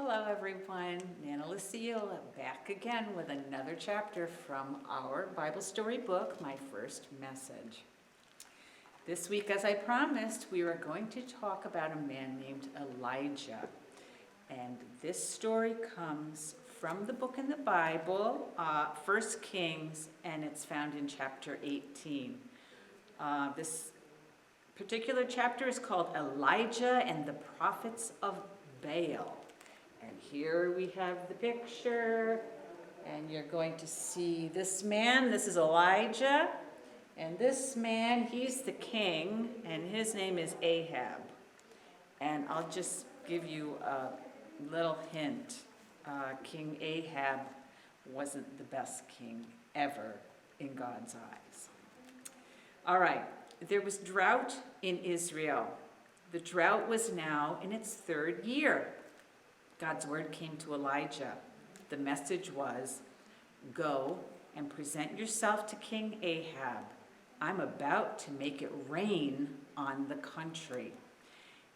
Hello everyone, Nana Lucile back again with another chapter from our Bible story book, My First Message. This week, as I promised, we were going to talk about a man named Elijah. And this story comes from the book in the Bible, 1 Kings, and it's found in chapter 18. This particular chapter is called Elijah and the Prophets of Baal. And here we have the picture, and you're going to see this man. This is Elijah, and this man, he's the king, and his name is Ahab. And I'll just give you a little hint. King Ahab wasn't the best king ever in God's eyes. All right, there was drought in Israel. The drought was now in its third year. God's word came to Elijah. The message was, go and present yourself to King Ahab. I'm about to make it rain on the country.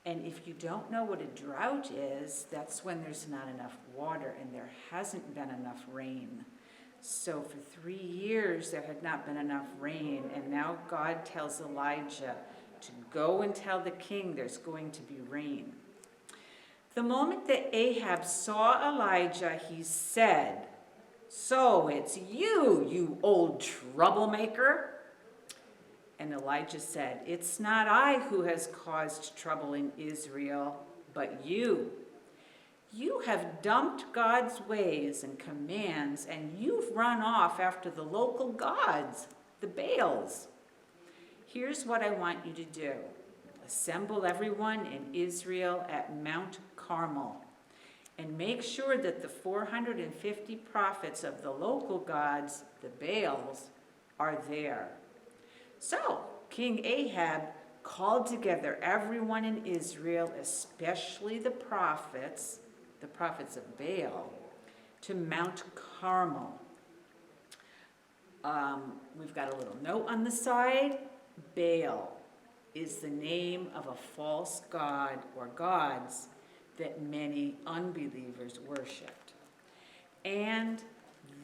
And if you don't know what a drought is, that's when there's not enough water and there hasn't been enough rain. So for 3 years there had not been enough rain, and now God tells Elijah to go and tell the king there's going to be rain. The moment that Ahab saw Elijah, he said, "So it's you, you old troublemaker." And Elijah said, "It's not I who has caused trouble in Israel, but you. You have dumped God's ways and commands, and you've run off after the local gods, the Baals. Here's what I want you to do. Assemble everyone in Israel at Mount Carmel, and make sure that the 450 prophets of the local gods, the Baals, are there." So King Ahab called together everyone in Israel, especially the prophets of Baal, to Mount Carmel. We've got a little note on the side. Baal is the name of a false god or gods that many unbelievers worshipped. And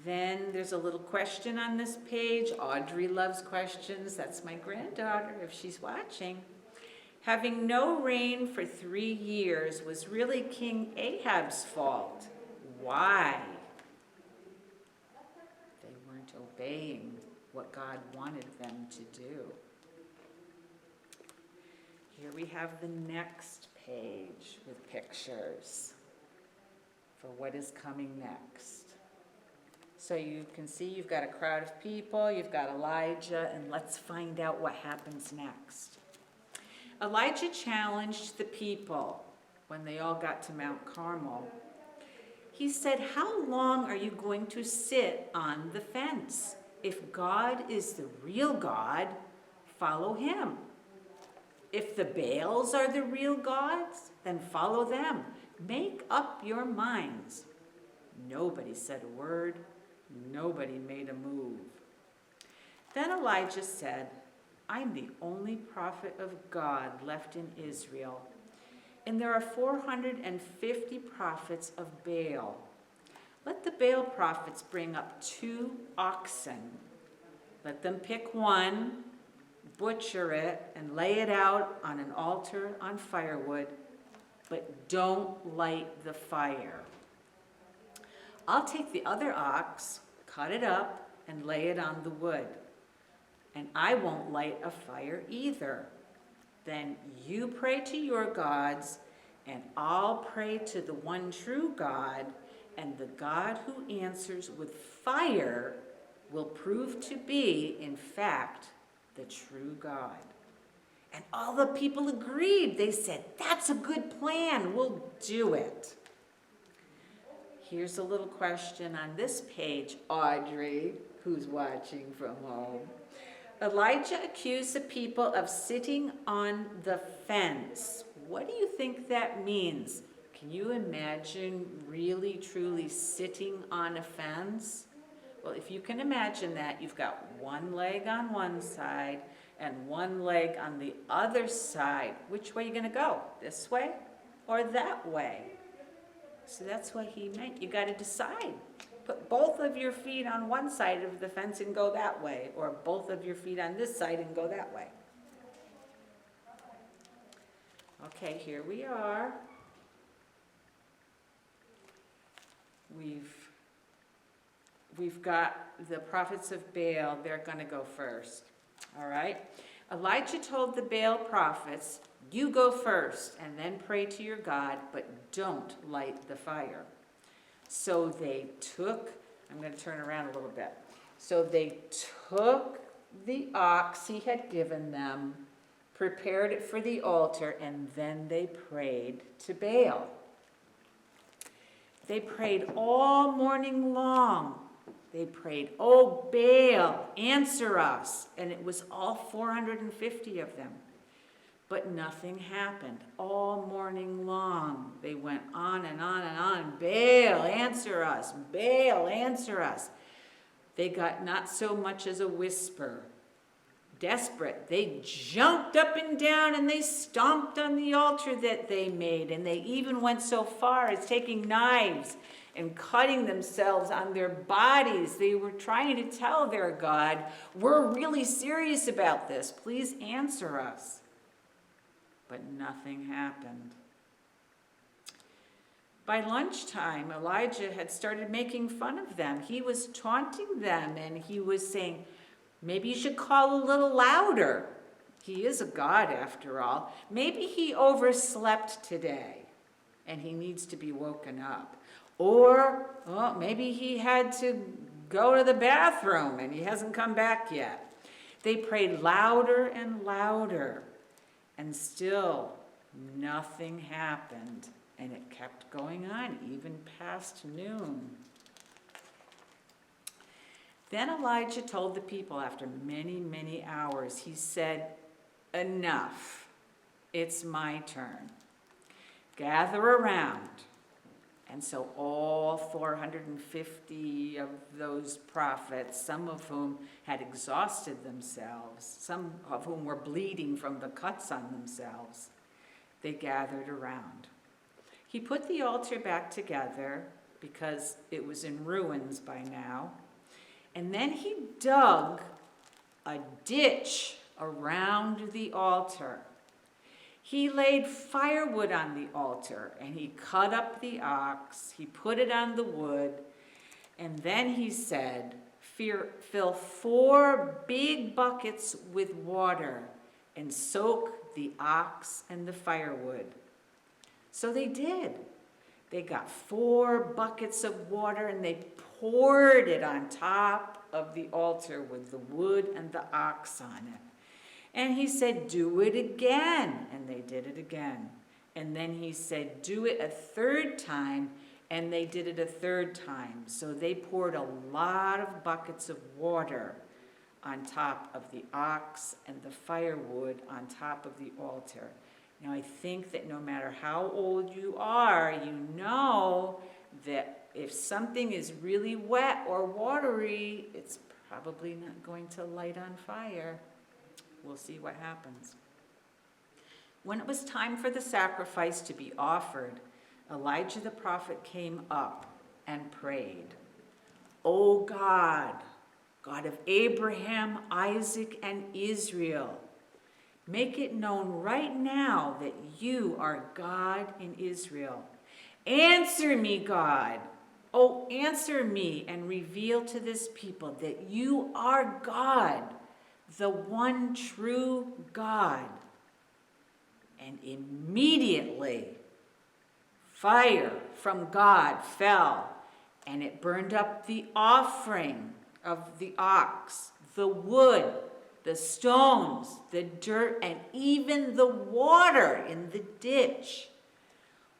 then there's a little question on this page. Audrey loves questions. That's my granddaughter, if she's watching. Having no rain for 3 years was really King Ahab's fault. Why? They weren't obeying what God wanted them to do. Here we have the next page with pictures for what is coming next. So you can see you've got a crowd of people, you've got Elijah, and let's find out what happens next. Elijah challenged the people when they all got to Mount Carmel. He said, "How long are you going to sit on the fence? If God is the real God, follow him. If the Baals are the real gods, then follow them. Make up your minds." Nobody said a word. Nobody made a move. Then Elijah said, "I'm the only prophet of God left in Israel, and there are 450 prophets of Baal. Let the Baal prophets bring up 2 oxen. Let them pick one, butcher it, and lay it out on an altar on firewood, but don't light the fire. I'll take the other ox, cut it up, and lay it on the wood, and I won't light a fire either. Then you pray to your gods, and I'll pray to the one true God, and the God who answers with fire will prove to be, in fact, the true God." And all the people agreed. They said, "That's a good plan. We'll do it." Here's a little question on this page, Audrey, who's watching from home. Elijah accused the people of sitting on the fence. What do you think that means? Can you imagine really, truly sitting on a fence? Well, if you can imagine that, you've got one leg on one side and one leg on the other side. Which way are you going to go? This way or that way? So that's what he meant. You got to decide. Put both of your feet on one side of the fence and go that way, or both of your feet on this side and go that way. Okay, here we are. We've got the prophets of Baal. They're going to go first. All right? Elijah told the Baal prophets, you go first and then pray to your God, but don't light the fire. So they took, I'm going to turn around a little bit. So they took the ox he had given them, prepared it for the altar, and then they prayed to Baal. They prayed all morning long. They prayed, oh, Baal, answer us. And it was all 450 of them. But nothing happened. All morning long, they went on and on and on. Baal, answer us. Baal, answer us. They got not so much as a whisper. Desperate, they jumped up and down and they stomped on the altar that they made. And they even went so far as taking knives and cutting themselves on their bodies. They were trying to tell their God, we're really serious about this. Please answer us. But nothing happened. By lunchtime, Elijah had started making fun of them. He was taunting them and he was saying, maybe you should call a little louder. He is a God after all. Maybe he overslept today and he needs to be woken up. Or maybe he had to go to the bathroom and he hasn't come back yet. They prayed louder and louder, and still nothing happened. And it kept going on even past noon. Then Elijah told the people after many, many hours, he said, enough, it's my turn. Gather around. And so all 450 of those prophets, some of whom had exhausted themselves, some of whom were bleeding from the cuts on themselves, they gathered around. He put the altar back together because it was in ruins by now. And then he dug a ditch around the altar. He laid firewood on the altar and he cut up the ox. He put it on the wood. And then he said, fill 4 big buckets with water and soak the ox and the firewood. So they did. They got 4 buckets of water and they poured it on top of the altar with the wood and the ox on it. And he said, do it again. And they did it again. And then he said, do it a 3rd time. And they did it a 3rd time. So they poured a lot of buckets of water on top of the ox and the firewood on top of the altar. Now I think that no matter how old you are, you know that if something is really wet or watery, it's probably not going to light on fire. We'll see what happens. When it was time for the sacrifice to be offered, Elijah the prophet came up and prayed, O God, God of Abraham, Isaac, and Israel, make it known right now that you are God in Israel. Answer me, God. Oh, answer me and reveal to this people that you are God, the one true God. And immediately fire from God fell, and it burned up the offering of the ox, the wood, the stones, the dirt, and even the water in the ditch.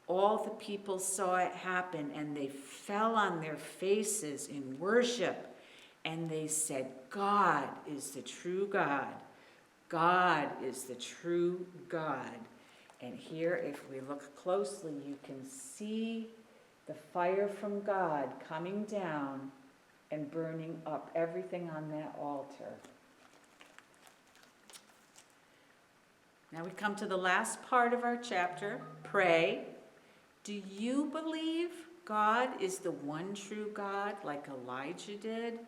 All the people saw it happen, and they fell on their faces in worship. And they said, God is the true God. God is the true God. And here, if we look closely, you can see the fire from God coming down and burning up everything on that altar. Now we come to the last part of our chapter, pray. Do you believe God is the one true God like Elijah did?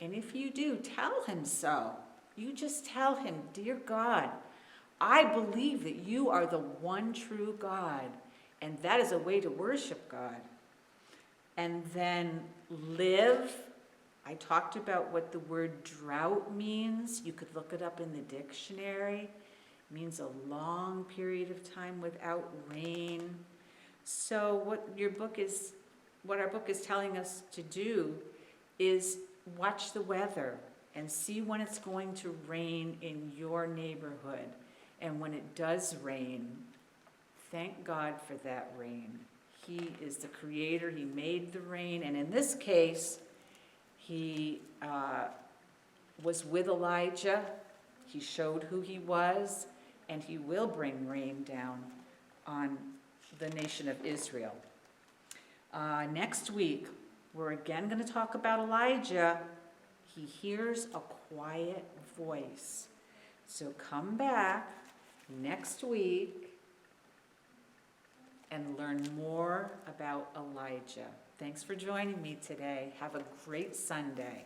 And if you do, tell him so. You just tell him, dear God, I believe that you are the one true God, and that is a way to worship God. And then live. I talked about what the word drought means. You could look it up in the dictionary. It means a long period of time without rain. So what our book is telling us to do is watch the weather and see when it's going to rain in your neighborhood. And when it does rain, thank God for that rain. He is the creator. He made the rain. And in this case, he was with Elijah. He showed who he was, and he will bring rain down on the nation of Israel. Next week, we're again going to talk about Elijah. He hears a quiet voice. So come back next week and learn more about Elijah. Thanks for joining me today. Have a great Sunday.